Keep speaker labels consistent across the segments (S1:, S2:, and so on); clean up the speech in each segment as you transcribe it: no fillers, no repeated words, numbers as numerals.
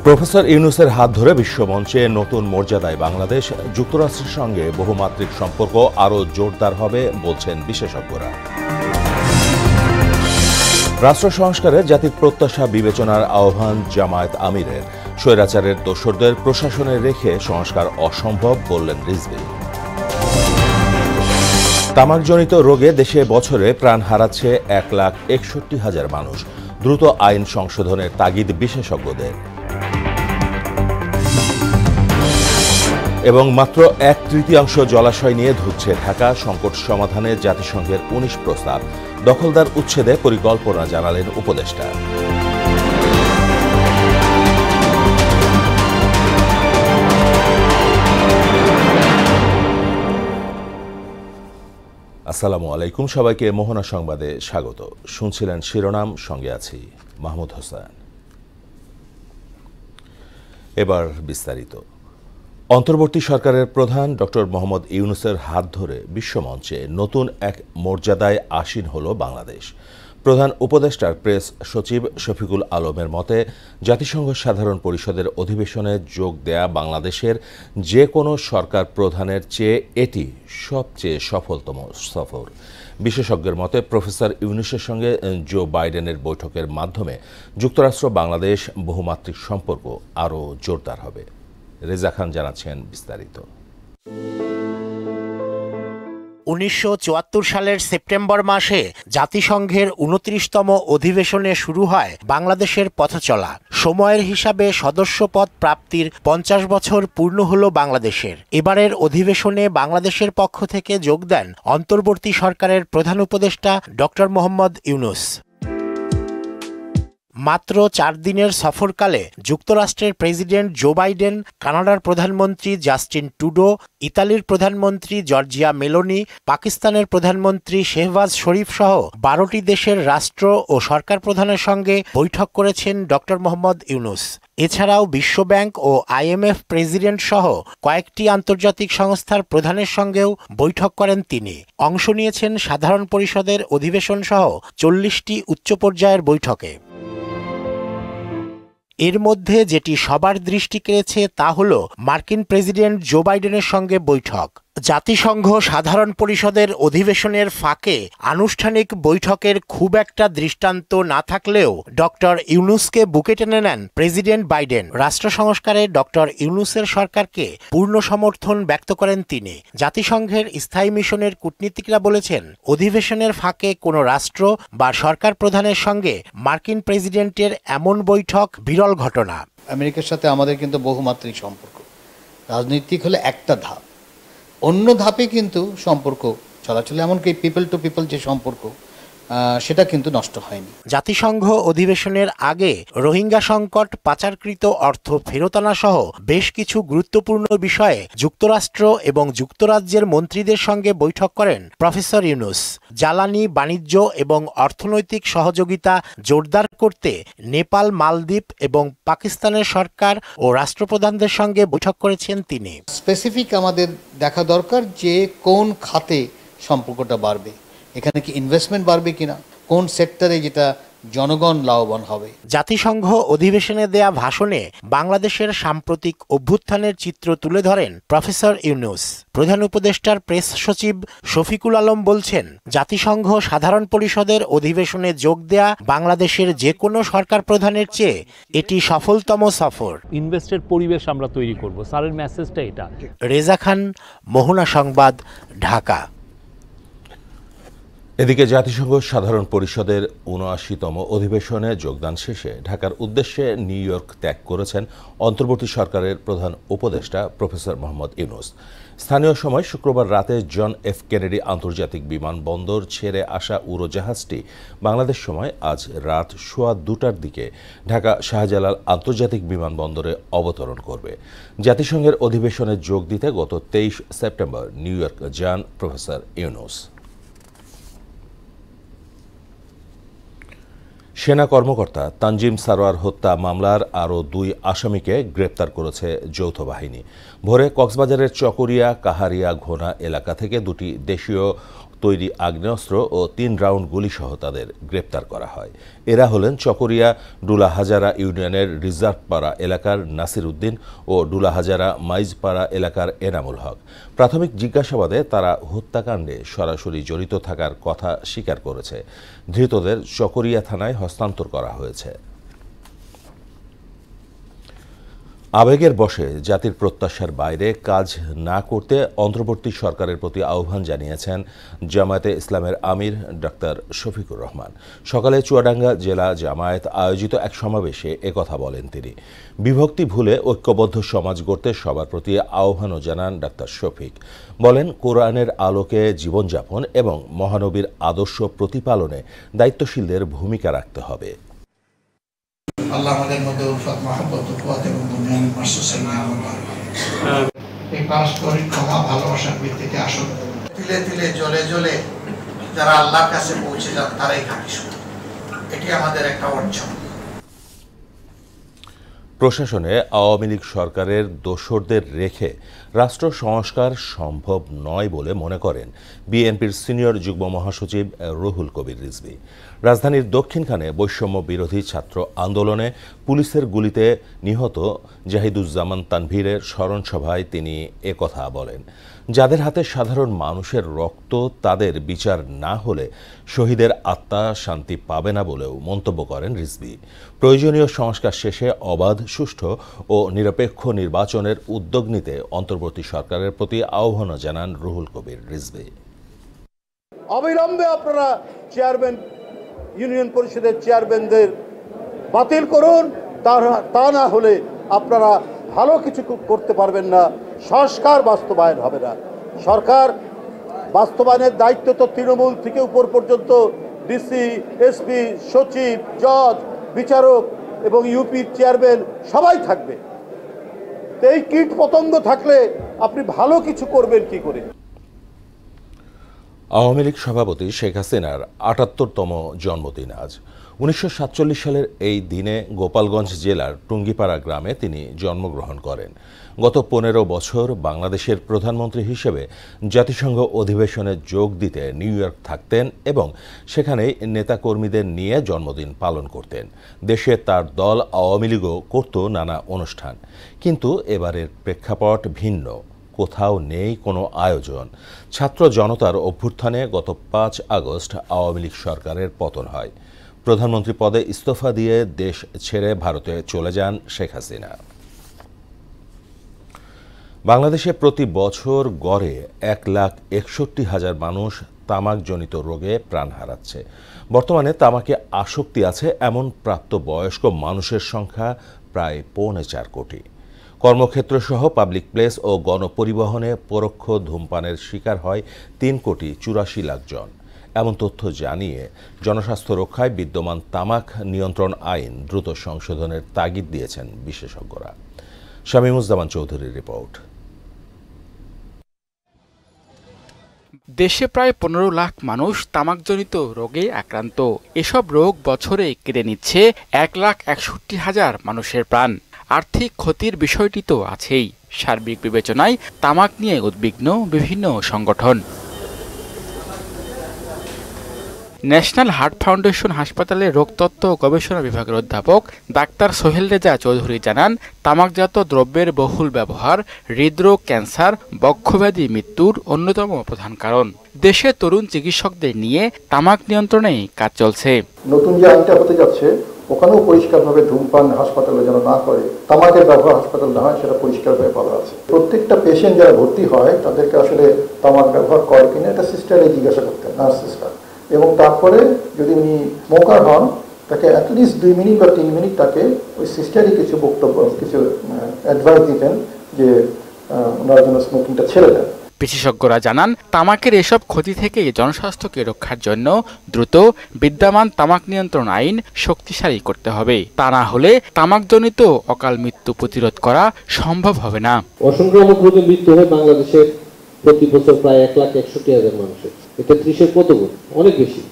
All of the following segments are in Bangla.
S1: প্রফেসর ইউনূসের হাত ধরে বিশ্বমঞ্চে নতুন মর্যাদায় বাংলাদেশ, যুক্তরাষ্ট্রের সঙ্গে বহুমাত্রিক সম্পর্ক আরও জোরদার হবে বলছেন বিশেষজ্ঞরা। রাষ্ট্র সংস্কারে জাতির প্রত্যাশা বিবেচনার আহ্বান জামায়াত আমিরের। স্বৈরাচারের দোসরদের প্রশাসনে রেখে সংস্কার অসম্ভব বললেন রিজভী। তামাকজনিত রোগে দেশে বছরে প্রাণ হারাচ্ছে 1,61,000 মানুষ। দ্রুত আইন সংশোধনের তাগিদ বিশেষজ্ঞদের। এবং মাত্র 1/3 জলাশয় নিয়ে ধুঁকছে ঢাকা, সংকট সমাধানে জাতিসংঘের 19 প্রস্তাব। দখলদার উচ্ছেদে পরিকল্পনা জানালেন উপদেষ্টা। আসসালামু আলাইকুম, সবাইকে মোহনা সংবাদে স্বাগত। শুনছিলেন শিরোনাম, সঙ্গে আছি মাহমুদ হোসেন। এবার বিস্তারিত। অন্তর্বর্তী সরকারের প্রধান ডক্টর মোহাম্মদ ইউনূসের হাত ধরে বিশ্বমঞ্চে নতুন এক মর্যাদায় আসীন হল বাংলাদেশ। প্রধান উপদেষ্টার প্রেস সচিব শফিকুল আলমের মতে, জাতিসংঘ সাধারণ পরিষদের অধিবেশনে যোগ দেয়া বাংলাদেশের যে কোনো সরকার প্রধানের চেয়ে এটি সবচেয়ে সফলতম সফর। বিশেষজ্ঞের মতে, প্রফেসর ইউনূসের সঙ্গে জো বাইডেনের বৈঠকের মাধ্যমে যুক্তরাষ্ট্র বাংলাদেশ বহুমাত্রিক সম্পর্ক আরও জোরদার হবে। রেজা খান জানাচ্ছেন বিস্তারিত।
S2: 1974 সালের সেপ্টেম্বর মাসে জাতিসংঘের 29তম অধিবেশনে শুরু হয় বাংলাদেশের পথচলা। সময়ের হিসাবে সদস্যপদ প্রাপ্তির 50 বছর পূর্ণ হল বাংলাদেশের। এবারের অধিবেশনে বাংলাদেশের পক্ষ থেকে যোগ দেন অন্তর্বর্তী সরকারের প্রধান উপদেষ্টা ডক্টর মোহাম্মদ ইউনূস। মাত্র 4 দিনের সফরকালে যুক্তরাষ্ট্রের প্রেসিডেন্ট জো বাইডেন, কানাডার প্রধানমন্ত্রী জাস্টিন ট্রুডো, ইতালির প্রধানমন্ত্রী জর্জিয়া মেলোনি, পাকিস্তানের প্রধানমন্ত্রী শেহবাজ শরীফ সহ 12টি দেশের রাষ্ট্র ও সরকার প্রধানের সঙ্গে বৈঠক করেছেন ডক্টর মোহাম্মদ ইউনূস। এছাড়াও বিশ্বব্যাংক ও IMF প্রেসিডেন্ট সহ কয়েকটি আন্তর্জাতিক সংস্থার প্রধানের সঙ্গেও বৈঠক করেন তিনি। অংশ নিয়েছেন সাধারণ পরিষদের অধিবেশন সহ 40টি উচ্চ পর্যায়ের বৈঠকে। এর মধ্যে যেটি সবার দৃষ্টি কেড়েছে তা হল মার্কিন প্রেসিডেন্ট জো বাইডেনের সঙ্গে বৈঠক। জাতিসংঘ সাধারণ পরিষদের অধিবেশনের ফাঁকে আনুষ্ঠানিক বৈঠকের খুব একটা দৃষ্টান্ত না থাকলেও ডক্টর ইউনূসকে বুকে টেনে নেন প্রেসিডেন্ট বাইডেন। রাষ্ট্র সংস্কারে ডক্টর ইউনূসের সরকারকে পূর্ণ সমর্থন ব্যক্ত করেন তিনি। জাতিসংঘের স্থায়ী মিশনের কূটনীতিকরা বলেছেন, অধিবেশনের ফাঁকে কোনো রাষ্ট্র বা সরকার প্রধানের সঙ্গে মার্কিন প্রেসিডেন্টের এমন বৈঠক বিরল ঘটনা।
S3: আমেরিকার সাথে আমাদের কিন্তু বহুমাত্রিক সম্পর্ক। রাজনৈতিক হলে একটা ধাপ, অন্য ধাপে কিন্তু সম্পর্ক চলাচলে, এমনকি পিপল টু পিপল যে সম্পর্ক সেটা কিন্তু নষ্ট হয়নি।
S2: জাতিসংঘ অধিবেশনের আগে রোহিঙ্গা সংকট, পাচারকৃত অর্থ ফেরত আনা সহ বেশ কিছু গুরুত্বপূর্ণ বিষয়ে যুক্তরাষ্ট্র এবং যুক্তরাজ্যের মন্ত্রীদের সঙ্গে বৈঠক করেন প্রফেসর ইউনূস। জ্বালানি, বাণিজ্য এবং অর্থনৈতিক সহযোগিতা জোরদার করতে নেপাল, মালদ্বীপ এবং পাকিস্তানের সরকার ও রাষ্ট্রপ্রধানদের সঙ্গে বৈঠক করেছেন তিনি।
S3: স্পেসিফিক আমাদের দেখা দরকার যে কোন খাতে সম্পর্কটা বাড়বে, এখানে কি ইনভেস্টমেন্ট বাড়বে কিনা, কোন সেক্টরে যেটা জনগণ লাভবান হবে।
S2: জাতিসংঘ অধিবেশনে দেয়া ভাষণে বাংলাদেশের সাম্প্রতিক অভ্যুত্থানের চিত্র তুলে ধরেন প্রফেসর ইউনূস। প্রধান উপদেষ্টার প্রেস সচিব শফিকুল আলম বলছেন, জাতিসংঘ সাধারণ পরিষদের অধিবেশনে যোগ দেয়া বাংলাদেশের যে কোনো সরকার প্রধানের চেয়ে এটি সফলতম সফর।
S4: ইনভেস্টের পরিবেশ আমরা তৈরি করব, স্যারের মেসেজটা এটা।
S2: রেজা খান, মোহনা সংবাদ, ঢাকা।
S1: এদিকে জাতিসংঘ সাধারণ পরিষদের ৭৯তম অধিবেশনে যোগদান শেষে ঢাকার উদ্দেশ্যে নিউ ইয়র্ক ত্যাগ করেছেন অন্তর্বর্তী সরকারের প্রধান উপদেষ্টা প্রফেসর মোহাম্মদ ইউনূস। স্থানীয় সময় শুক্রবার রাতে জন এফ কেনেডি আন্তর্জাতিক বিমানবন্দর ছেড়ে আসা উড়োজাহাজটি বাংলাদেশ সময় আজ রাত 2:15টার দিকে ঢাকা শাহজালাল আন্তর্জাতিক বিমানবন্দরে অবতরণ করবে। জাতিসংঘের অধিবেশনে যোগ দিতে গত 23 সেপ্টেম্বর নিউ ইয়র্ক যান প্রফেসর ইউনূস। সেনা কর্মকর্তা তানজিম সারোয়ার হত্যা মামলার আরও 2 আসামিকে গ্রেপ্তার করেছে যৌথ বাহিনী। ভোরে কক্সবাজারের চকরিয়া, কাহারিয়া, ঘোনা এলাকা থেকে 2টি দেশীয় তৈরি আগ্নেয়াস্ত্র ও 3 রাউন্ড গুলিসহ তাদের গ্রেপ্তার করা হয়। এরা হলেন চকরিয়া ডুলাহাজারা ইউনিয়নের রিজার্ভপাড়া এলাকার নাসির উদ্দিন ও ডুলাহাজারা মাইজপাড়া এলাকার এনামুল হক। প্রাথমিক জিজ্ঞাসাবাদে তারা হত্যাকাণ্ডে সরাসরি জড়িত থাকার কথা স্বীকার করেছে। ধৃতদের চকরিয়া থানায় হস্তান্তর করা হয়েছে। আবেগের বশে জাতির প্রত্যাশার বাইরে কাজ না করতে অন্তর্বর্তী সরকারের প্রতি আহ্বান জানিয়েছেন জামায়াতে ইসলামের আমির ডাক্তার শফিকুর রহমান। সকালে চুয়াডাঙ্গা জেলা জামায়াত আয়োজিত এক সমাবেশে একথা বলেন তিনি। বিভক্তি ভুলে ঐক্যবদ্ধ সমাজ গড়তে সবার প্রতি আহ্বানও জানান ডাক্তার শফিক। বলেন, কোরআনের আলোকে জীবনযাপন এবং মহানবীর আদর্শ প্রতিপালনে দায়িত্বশীলদের ভূমিকা রাখতে হবে।
S5: আল্লাহ আমাদের মধ্যে উলফত মহব্বত কুওয়াত এবং দুনিয়ার মাসুসাইন এই পারস্পরিক ক্ষমা ভালোবাসার ভিত্তিতে আসুন। তিলে তিলে জ্বলে জ্বলে যারা আল্লাহর কাছে পৌঁছে যান তারাই খাঁটি সুখ। এটি আমাদের একটা অর্জন।
S1: প্রশাসনে আওয়ামী লীগ সরকারের দোসরদের রেখে রাষ্ট্র সংস্কার সম্ভব নয় বলে মনে করেন বিএনপির সিনিয়র যুগ্ম মহাসচিব রুহুল কবির রিজভী। রাজধানীর দক্ষিণখানে বৈষম্য বিরোধী ছাত্র আন্দোলনে পুলিশের গুলিতে নিহত জাহিদুজ্জামান তানভীরের স্মরণসভায় তিনি একথা বলেন। যাদের হাতে সাধারণ মানুষের রক্ত, তাদের বিচার না হলে শহীদের আত্মা শান্তি পাবে না বলেও মন্তব্য করেন রিজভী। প্রয়োজনীয় সংস্কার শেষে অবাধ, সুষ্ঠু ও নিরপেক্ষ নির্বাচনের উদ্যোগ নিতে অন্তর্বর্তী সরকারের প্রতি আহ্বানও জানান রুহুল কবির রিজভী।
S6: অবিলম্বে আপনারা চেয়ারম্যান, ইউনিয়ন পরিষদের চেয়ারম্যানদের বাতিল করুন, তা না হলে আপনারা ভালো কিছু করতে পারবেন না, সংস্কার বাস্তবায়ন হবে না। সরকার বাস্তবায়নের দায়িত্ব তো তৃণমূল থেকে উপর পর্যন্ত ডিসি, এসপি, সচিব, জজ, বিচারক এবং ইউপির চেয়ারম্যান সবাই থাকবে। তো এই কীট পতঙ্গ থাকলে আপনি ভালো কিছু করবেন কি করে?
S1: আওয়ামী লীগ সভাপতি শেখ হাসিনার ৭৮তম জন্মদিন আজ। ১৯৪৭ সালের এই দিনে গোপালগঞ্জ জেলার টুঙ্গিপাড়া গ্রামে তিনি জন্মগ্রহণ করেন। গত ১৫ বছর বাংলাদেশের প্রধানমন্ত্রী হিসেবে জাতিসংঘ অধিবেশনে যোগ দিতে নিউ ইয়র্ক থাকতেন এবং সেখানেই নেতাকর্মীদের নিয়ে জন্মদিন পালন করতেন। দেশে তার দল আওয়ামী লীগও করত নানা অনুষ্ঠান, কিন্তু এবারের প্রেক্ষাপট ভিন্ন। কোথাও নেই কোনো আয়োজন। ছাত্র জনতার অভ্যুত্থানে গত ৫ আগস্ট আওয়ামী লীগ সরকারের পতন হয়। প্রধানমন্ত্রী পদে ইস্তফা দিয়ে দেশ ছেড়ে ভারতে চলে যান শেখ হাসিনা। বাংলাদেশে প্রতি বছর গড়ে ১,৬১,০০০ মানুষ তামাকজনিত রোগে প্রাণ হারাচ্ছে। বর্তমানে তামাকে আসক্তি আছে এমন প্রাপ্তবয়স্ক মানুষের সংখ্যা প্রায় ৪.৫ কোটি। কর্মক্ষেত্র সহ পাবলিক প্লেস ও গণপরিবহনে পরোক্ষ ধূমপানের শিকার হয় ৩,৮৪,০০,০০০ জন। এমন তথ্য জানিয়ে জনস্বাস্থ্য রক্ষায় বিদ্যমান তামাক নিয়ন্ত্রণ আইন দ্রুত সংশোধনের তাগিদ দিয়েছেন বিশেষজ্ঞরা। শামীমুজ্জামান চৌধুরীর রিপোর্ট।
S7: দেশে প্রায় ১৫ লাখ মানুষ তামাকজনিত রোগে আক্রান্ত। এসব রোগ বছরে কেড়ে নিচ্ছে ১,৬১,০০০ মানুষের প্রাণ। আর্থিক ক্ষতির বিষয়টি তো আছেই। সার্বিক বিবেচনায় তামাক নিয়ে উদ্বিগ্ন বিভিন্ন সংগঠন। ন্যাশনাল হার্ট ফাউন্ডেশন হাসপাতালের রোগতত্ত্ব গবেষণা বিভাগের অধ্যাপক ডাক্তার সোহেল রেজা চৌধুরী জানান, তামাকজাত দ্রব্যের বহুল ব্যবহার হৃদরোগ, ক্যান্সার, বক্ষব্যাধি মৃত্যুর অন্যতম প্রধান কারণ। দেশে তরুণ চিকিৎসকদের নিয়ে তামাক নিয়ন্ত্রণে কাজ চলছে।
S8: নতুন যে আইনটা হতে যাচ্ছে ওখানেও পরিষ্কারভাবে ধূমপান হাসপাতালে যেন না করে, তামাকের ব্যবহার হাসপাতাল না হয় সেটা পরিষ্কারভাবে বলা আছে। প্রত্যেকটা পেশেন্ট যারা ভর্তি হয় তাদেরকে আসলে তামাক ব্যবহার করে কিনা এটা সিস্টারে জিজ্ঞাসা করতে হয়, নার্স সিস্টার। এবং তারপরে যদি উনি স্মোকার হন তাকে অ্যাটলিস্ট 2 মিনিট বা 3 মিনিট তাকে ওই সিস্টারই কিছু বক্তব্য, কিছু অ্যাডভাইস দিতেন যে ওনারা যেন স্মোকিংটা ছেড়ে দেন।
S7: বিশেষজ্ঞরা জানান, তামাকের এসব ক্ষতি থেকে জনস্বাস্থ্যকে রক্ষার জন্য দ্রুত বিদ্যমান তামাক নিয়ন্ত্রণ আইন শক্তিশালী করতে হবে। তা না হলে তামাকজনিত অকাল মৃত্যু প্রতিরোধ করা সম্ভব হবে না।
S9: অসংক্রামক রোগে মৃত্যু হয় বাংলাদেশের প্রতি বছর প্রায় ১,৬১,০০০ মানুষের। এটা ৩০-এর কত গুণ, অনেক বেশি,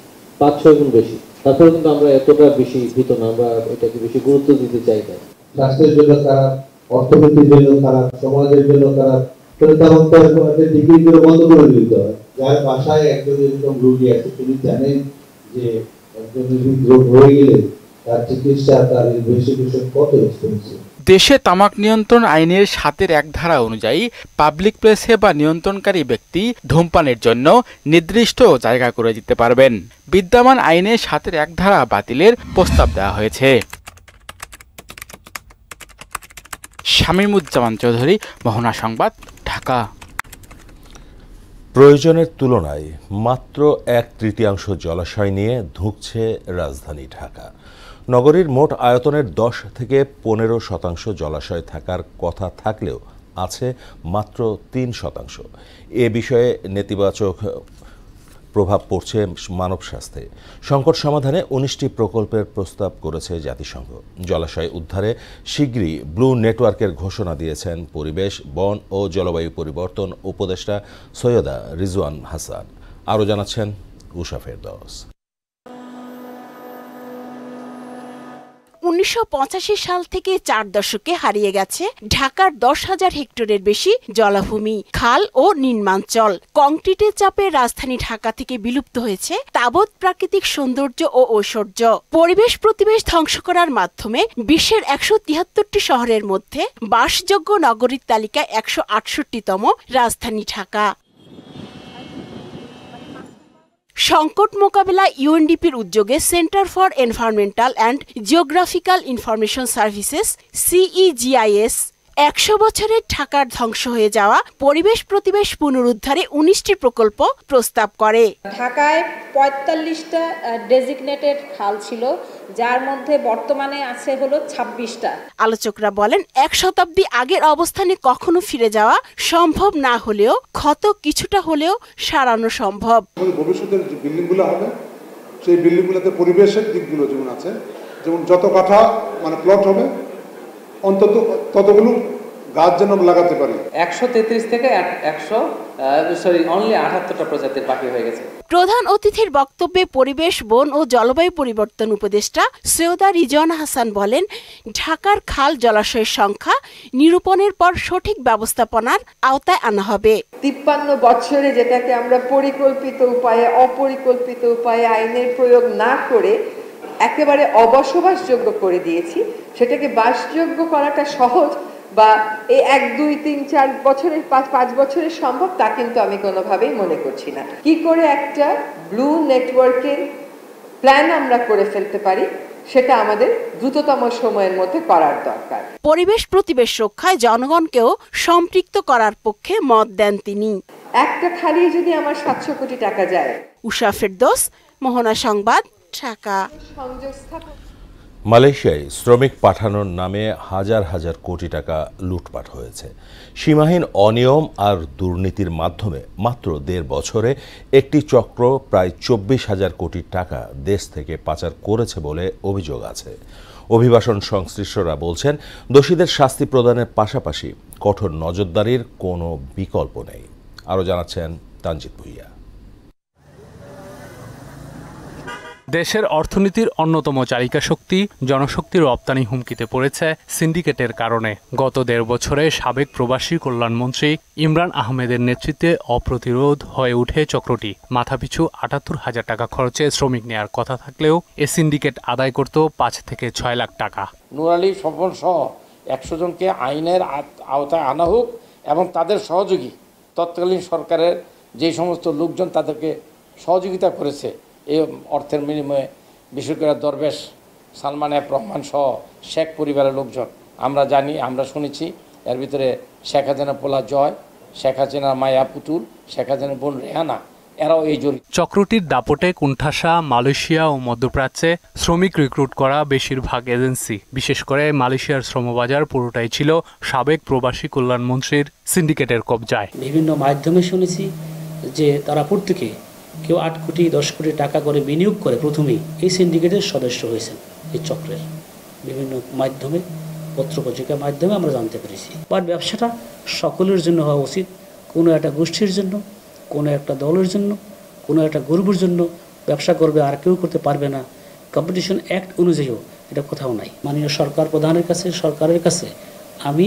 S9: ৫-৬ গুণ বেশি। তারপরে কিন্তু আমরা এতটা বেশি ভীত না, আমরা এটাকে বেশি গুরুত্ব দিতে চাই না। স্বাস্থ্যের জন্য খারাপ, অর্থনীতির জন্য খারাপ, সমাজের জন্য খারাপ, তাদের ডিগ্রি করে বন্ধ করে দিতে হয়। যার বাসায় একজন এরকম রোগী আছে তিনি জানেন যে একজন হৃদরোগ হয়ে গেলে তার চিকিৎসা তার ইনভেস্টিগেশন কত এক্সপেন্সিভ।
S7: দেশে তামাক নিয়ন্ত্রণ আইনের ৭-এর ১ ধারা অনুযায়ী পাবলিক প্লেসে বা নিয়ন্ত্রণকারী ব্যক্তি ধূমপানের জন্য নির্দিষ্ট জায়গা করে দিতে পারবেন। বিদ্যমান আইনে ৭-এর ১ ধারা বাতিলের প্রস্তাব দেওয়া হয়েছে। শামীমুজ্জামান চৌধুরী, মোহনা সংবাদ, ঢাকা।
S1: প্রয়োজনের তুলনায় মাত্র 1/3 জলাশয় নিয়ে ধুঁকছে রাজধানী ঢাকা। নগরীর মোট আয়তনের 10 থেকে 15% জলাশয় থাকার কথা থাকলেও আছে মাত্র 3%। এ বিষয়ে নেতিবাচক প্রভাব পড়ছে মানব স্বাস্থ্যে। সংকট সমাধানে 19টি প্রকল্পের প্রস্তাব করেছে জাতিসংঘ। জলাশয় উদ্ধারে শিগগিরই ব্লু নেটওয়ার্কের ঘোষণা দিয়েছেন পরিবেশ, বন ও জলবায়ু পরিবর্তন উপদেষ্টা সৈয়দা রিজওয়ান হাসান। আরও জানাচ্ছেন উষা ফেরদৌস।
S10: 1985 সাল থেকে 4 দশকে হারিয়ে গেছে ঢাকার 10,000 হেক্টরের বেশি জলাভূমি, খাল ও নিম্নাঞ্চল। কংক্রিটের চাপে রাজধানী ঢাকা থেকে বিলুপ্ত হয়েছে তাবৎ প্রাকৃতিক সৌন্দর্য ও ঐশ্বর্য। পরিবেশ প্রতিবেশ ধ্বংস করার মাধ্যমে বিশ্বের 173টি শহরের মধ্যে বাসযোগ্য নগরীর তালিকায় 168তম রাজধানী ঢাকা। সংকট মোকাবেলায় ইউএনডিপির উদ্যোগে centre for environmental and geographical information services CEGIS 100 বছরের ঢাকার ধ্বংস হয়ে যাওয়া পরিবেশ প্রতিবেশ পুনরুদ্ধারে 19টি প্রকল্প প্রস্তাব করে।
S11: ঢাকায় 45টা ডেজিগনেটেড খাল ছিল, যার মধ্যে বর্তমানে আছে হলো 26টা।
S10: আলোচকরা বলেন 1 শতাব্দী আগের অবস্থানে কখনো ফিরে যাওয়া সম্ভব না হলেও ক্ষত কিছুটা হলেও সারানো সম্ভব।
S6: ভবিষ্যতের যে বিল্ডিংগুলো হবে সেই বিল্ডিংগুলোতে পরিবেশের দিকগুলো যেমন আছে, যেমন যত কাঠা মানে প্লট হবে অন্তত ততগুলো গাছ যেন লাগাতে পারি।
S12: 133 থেকে 78টা প্রজাতির বাকি হয়ে গেছে।
S10: প্রধান অতিথির বক্তব্যে পরিবেশ, বন ও জলবায়ু পরিবর্তন উপদেষ্টা সৈয়দা রিজওয়ান হাসান বলেন, ঢাকার খাল জলাশয়ের সংখ্যা নিরূপণের পর সঠিক ব্যবস্থাপনার আওতায় আনা হবে।
S13: 53 বছরে যেটাকে আমরা পরিকল্পিত উপায়ে অপরিকল্পিত উপায়ে আইনের প্রয়োগ না করে একেবারে অবসবাসযোগ্য করে দিয়েছি, সেটাকে বাসযোগ্য করাটা সহজ বা এই 1, 2, 3, 4 বছরের 5 বছরের সম্ভব তা কিন্তু আমি কোনোভাবেই মনে করছি না। কি করে একটা ব্লু নেটওয়ার্কের প্ল্যান আমরা করে ফেলতে পারি সেটা আমাদের দ্রুততম সময়ের মধ্যে করার দরকার।
S10: পরিবেশ প্রতিবেশ রক্ষায় জনগণকেও সম্পৃক্ত করার পক্ষে মত দেন তিনি।
S13: একটা খালি যদি আমার 700 কোটি টাকা যায়।
S10: উষা ফেরদৌস, মোহনা সংবাদ, ঢাকা।
S1: মালয়েশিয়ায় শ্রমিক পাঠানোর নামে হাজার হাজার কোটি টাকা লুটপাট হয়েছে। সীমাহীন অনিয়ম আর দুর্নীতির মাধ্যমে মাত্র 1.5 বছরে একটি চক্র প্রায় 24,000 কোটি টাকা দেশ থেকে পাচার করেছে বলে অভিযোগ আছে। অভিবাসন সংশ্লিষ্টরা বলছেন, দোষীদের শাস্তি প্রদানের পাশাপাশি কঠোর নজরদারির কোনো বিকল্প নেই। আরও জানাচ্ছেন তানজিদ ভুইয়া।
S4: দেশের অর্থনীতির অন্যতম চালিকা শক্তি জনশক্তির রপ্তানি হুমকিতে পড়েছে সিন্ডিকেটের কারণে। গত 1.5 বছরে সাবেক প্রবাসী কল্যাণমন্ত্রী ইমরান আহমেদের নেতৃত্বে অপ্রতিরোধ হয়ে উঠে চক্রটি। মাথাপিছু 78,000 টাকা খরচে শ্রমিক নেয়ার কথা থাকলেও এ সিন্ডিকেট আদায় করত 5 থেকে 6 লাখ টাকা।
S14: নূর আলী স্বপন সহ 100 জনকে আইনের আওতায় আনা হোক এবং তাদের সহযোগী তৎকালীন সরকারের যে সমস্ত লোকজন তাদেরকে সহযোগিতা করেছে এই অর্থের বিনিময়ে, বিশেষ করে দরবেশ সালমান এফ রহমান সহ শেখ পরিবারের লোকজন, আমরা জানি, আমরা শুনেছি এর ভিতরে শেখ হাসিনা পোলা জয়, শেখ হাসিনার মায়া পুতুল, শেখ হাসিনার বোন রেহানা, এরাও এই জড়িত।
S4: চক্রটির দাপটে কোণঠাসা মালয়েশিয়া ও মধ্যপ্রাচ্যে শ্রমিক রিক্রুট করা বেশিরভাগ এজেন্সি। বিশেষ করে মালয়েশিয়ার শ্রমবাজার পুরোটাই ছিল সাবেক প্রবাসী কল্যাণমন্ত্রীর সিন্ডিকেটের কবজায়।
S15: বিভিন্ন মাধ্যমে শুনেছি যে তারা প্রত্যেকে কেউ 8 কোটি 10 কোটি টাকা করে বিনিয়োগ করে প্রথমেই এই সিন্ডিকেটের সদস্য হয়েছেন। এই চক্রের বিভিন্ন মাধ্যমে, পত্রপত্রিকার মাধ্যমে আমরা জানতে পেরেছি। বাট ব্যবসাটা সকলের জন্য হওয়া উচিত। কোনো একটা গোষ্ঠীর জন্য, কোনো একটা দলের জন্য, কোনো একটা গ্রুপের জন্য ব্যবসা করবে আর কেউ করতে পারবে না, কম্পিটিশন অ্যাক্ট অনুযায়ীও এটা কোথাও নাই। মাননীয় সরকার প্রধানের কাছে, সরকারের কাছে আমি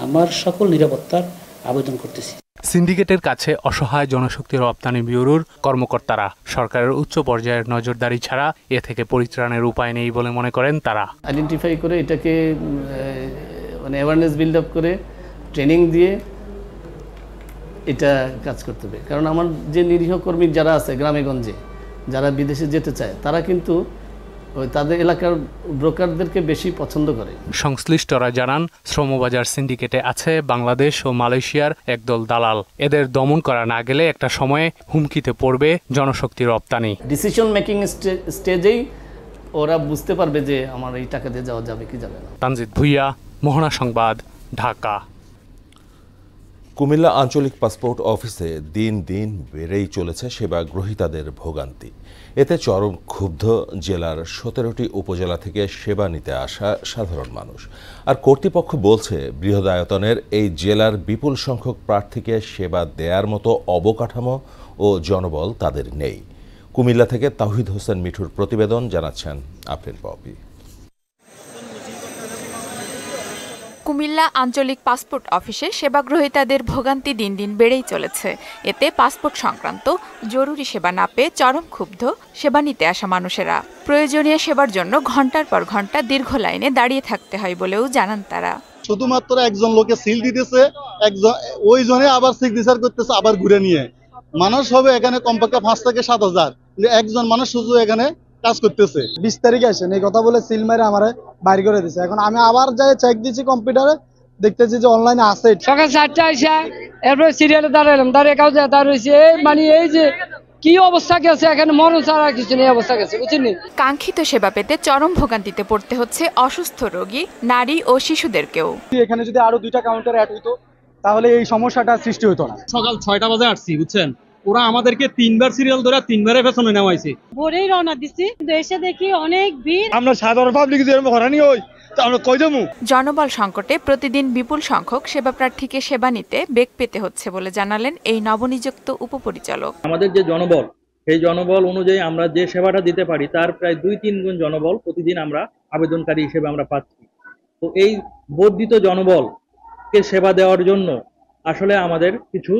S15: আমার সকল নিরাপত্তার আবেদন করতেছি।
S4: সিন্ডিকেটের কাছে অসহায় জনশক্তি রপ্তানি ব্যুরোর কর্মকর্তারা সরকারের উচ্চ পর্যায়ের নজরদারি ছাড়া এ থেকে পরিত্রাণের উপায় নেই বলে মনে করেন তারা।
S16: আইডেন্টিফাই করে এটাকে মানে অ্যাওয়ারনেস বিল্ড আপ করে ট্রেনিং দিয়ে এটা কাজ করতে হবে। কারণ আমার যে নিরীহ কর্মী যারা আছে গ্রামে গঞ্জে, যারা বিদেশে যেতে চায়, তারা কিন্তু তাদের এলাকার ব্রোকারদেরকে বেশি পছন্দ করে।
S4: সংশ্লিষ্টরা জানান, শ্রমবাজার সিন্ডিকেটে আছে বাংলাদেশ ও মালয়েশিয়ার একদল দালাল। এদের দমন করা না গেলে একটা সময়ে হুমকিতে পড়বে জনশক্তি রপ্তানি।
S16: ডিসিশন মেকিং স্টেজেই ওরা বুঝতে পারবে যে আমার এই টাকা দিয়ে যাওয়া যাবে কি যাবে না।
S4: তানজিদ ভুইয়া, মোহনা সংবাদ, ঢাকা।
S1: কুমিল্লা আঞ্চলিক পাসপোর্ট অফিসে দিন দিন বেড়েই চলেছে সেবা গ্রহীতাদের ভোগান্তি। এতে চরম ক্ষুব্ধ জেলার 17টি উপজেলা থেকে সেবা নিতে আসা সাধারণ মানুষ। আর কর্তৃপক্ষ বলছে, বৃহদায়তনের এই জেলার বিপুল সংখ্যক প্রার্থীকে সেবা দেয়ার মতো অবকাঠামো ও জনবল তাদের নেই। কুমিল্লা থেকে তাওহিদ হোসেন মিঠুর প্রতিবেদন, জানাচ্ছেন আফরিন পপি।
S17: কুমিল্লা আঞ্চলিক পাসপোর্ট অফিসে সেবাগ্রহীতাদের ভোগান্তি দিন দিন বেড়েই চলেছে। এতে পাসপোর্ট সংক্রান্ত জরুরি সেবা না পেয়ে চরম ক্ষুব্ধ সেবা নিতে আসা মানুষেরা। প্রয়োজনীয় সেবার জন্য ঘন্টার পর ঘন্টা দীর্ঘ লাইনে দাঁড়িয়ে থাকতে হয় বলেও জানান তারা।
S18: শুধুমাত্র একজন লোকে সিল দিতেছে, একজন ওই জনে আবার সিগনেচার করতেছে, আবার ঘুরে নিয়ে মানুষ হবে এখানে কমপক্ষে 5 থেকে 7,000, একজন মানুষ শুধু এখানে কাজ করতেছে।
S19: 20 তারিখে আসেন এই কথা বলে সিল মারে আমারে বাইরে করে দিছে। এখন আমি আবার যাই চেক দিছি কম্পিউটারে, দেখতেছি যে অনলাইনে আছে।
S20: সকাল 4টা আইসা এরপর সিরিয়ালে দাঁড়ালাম, দাঁড়িয়ে কাউ দাঁড়িয়েছে মানে এই যে কি অবস্থা গেছে এখানে, মরণ ছাড়া কিছু নেই অবস্থা গেছে, বুঝছেন।
S17: কাঙ্ক্ষিত সেবা পেতে চরম ভোগান্তিতে পড়তে হচ্ছে অসুস্থ রোগী, নারী ও শিশুদেরকেও।
S19: এখানে যদি আরো 2টা কাউন্টার অ্যাড হইতো তাহলে এই সমস্যাটা সৃষ্টি হতো না।
S21: সকাল 6টা বাজে আসছি, বুঝছেন, ওরা আমাদেরকে 3বার সিরিয়াল ধরে 3বারে পেছনে নেওয়াইছে।
S22: ভোরেই রওনা দিছি, কিন্তু এসে দেখি অনেক ভিড়।
S19: আমরা সাধারণ পাবলিক যে হরানি হই, তা আমরা কই যাবো?
S17: জনবল সংকটে প্রতিদিন বিপুল সংখ্যক সেবা প্রার্থীকে সেবা নিতে বেগ পেতে হচ্ছে বলে জানালেন এই নবনিযুক্ত উপপরিচালক।
S23: আমাদের যে জনবল, সেই জনবল অনুযায়ী আমরা যে সেবাটা দিতে পারি তার প্রায় 2-3 গুণ জনবল প্রতিদিন আমরা আবেদনকারী হিসেবে আমরা পাচ্ছি। তো এই বর্ধিত জনবলকে সেবা দেওয়ার জন্য আসলে আমাদের কিছু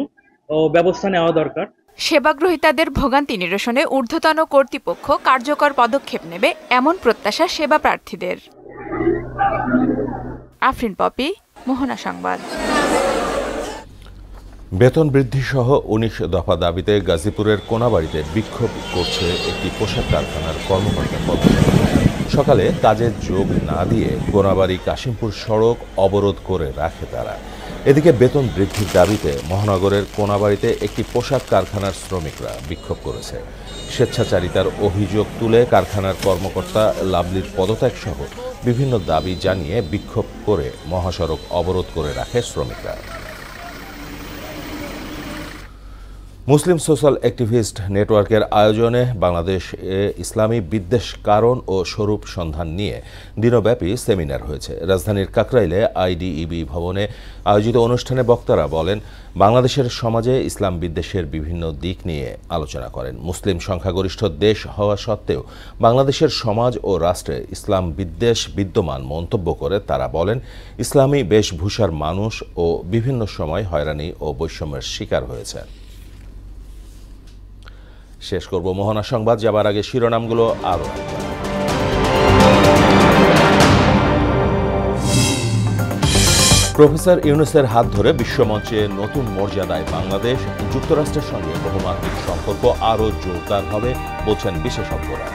S23: ব্যবস্থা নেওয়া দরকার।
S17: সেবাগ্রহীতাদের ভোগান্তি নিরসনে ঊর্ধ্বতন কর্তৃপক্ষ কার্যকর পদক্ষেপ নেবে এমন প্রত্যাশা সেবা প্রার্থীদের। আফরিন পপি, মোহনা সংবাদ।
S1: বেতন বৃদ্ধি সহ 19 দফা দাবিতে গাজীপুরের কোনাবাড়িতে বিক্ষোভ করছে একটি পোশাক কারখানার কর্মকর্তা। সকালে কাজে যোগ না দিয়ে কোনাবাড়ি কাশিমপুর সড়ক অবরোধ করে রাখে তারা। এদিকে বেতন বৃদ্ধির দাবিতে মহানগরের কোনাবাড়িতে একটি পোশাক কারখানার শ্রমিকরা বিক্ষোভ করেছে। স্বেচ্ছাচারিতার অভিযোগ তুলে কারখানার কর্মকর্তা লাভলির পদত্যাগ সহ বিভিন্ন দাবি জানিয়ে বিক্ষোভ করে মহাসড়ক অবরোধ করে রাখে শ্রমিকরা। মুসলিম সোশ্যাল অ্যাক্টিভিস্ট নেটওয়ার্কের আয়োজনে বাংলাদেশে ইসলামী বিদ্বেষ কারণ ও স্বরূপ সন্ধান নিয়ে দিনব্যাপী সেমিনার হয়েছে। রাজধানীর কাকরাইলে আইডিইবি ভবনে আয়োজিত অনুষ্ঠানে বক্তারা বলেন, বাংলাদেশের সমাজে ইসলাম বিদ্বেষের বিভিন্ন দিক নিয়ে আলোচনা করেন। মুসলিম সংখ্যাগরিষ্ঠ দেশ হওয়া সত্ত্বেও বাংলাদেশের সমাজ ও রাষ্ট্রে ইসলাম বিদ্বেষ বিদ্যমান মন্তব্য করে তারা বলেন, ইসলামী বেশভূষার মানুষ ও বিভিন্ন সময় হয়রানি ও বৈষম্যের শিকার হয়েছে। শেষ করব মোহনা সংবাদ, যাবার আগে শিরোনামগুলো আরও। প্রফেসর ইউনূসের হাত ধরে বিশ্বমঞ্চে নতুন মর্যাদায় বাংলাদেশ। যুক্তরাষ্ট্রের সঙ্গে বহুমাত্রিক সম্পর্ক আরও জোরদার হবে বলছেন বিশেষজ্ঞরা।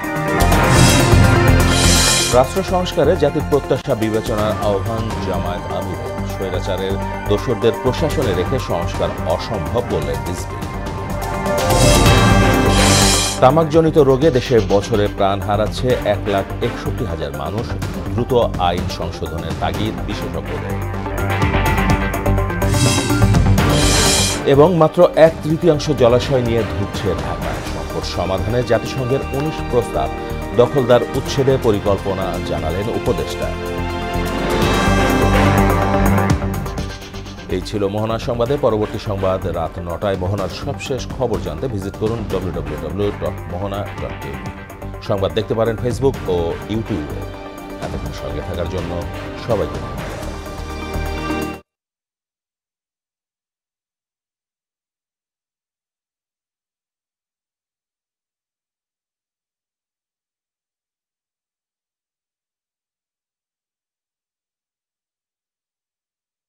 S1: রাষ্ট্র সংস্কারে জাতির প্রত্যাশা বিবেচনার আহ্বান জামায়াত আমিরের। স্বৈরাচারের দোসরদের প্রশাসনে রেখে সংস্কার অসম্ভব বললেন রিজভী। তামাকজনিত রোগে দেশে বছরে প্রাণ হারাচ্ছে 1,61,000 মানুষ। দ্রুত আইন সংশোধনের তাগিদ বিশেষজ্ঞদের। এবং মাত্র 1/3 জলাশয় নিয়ে ধুঁকছে ঢাকা। সংকট সমাধানে জাতিসংঘের 19 প্রস্তাব দখলদার উচ্ছেদে পরিকল্পনা জানালেন উপদেষ্টা। এই ছিল মোহনা সংবাদে। পরবর্তী সংবাদ রাত 9টায়। মোহনার সবশেষ খবর জানতে ভিজিট করুন www.mohana.tv। সংবাদ দেখতে পারেন ফেসবুক ও ইউটিউবে। এতক্ষণ সঙ্গে থাকার জন্য সবাইকে ধন্যবাদ।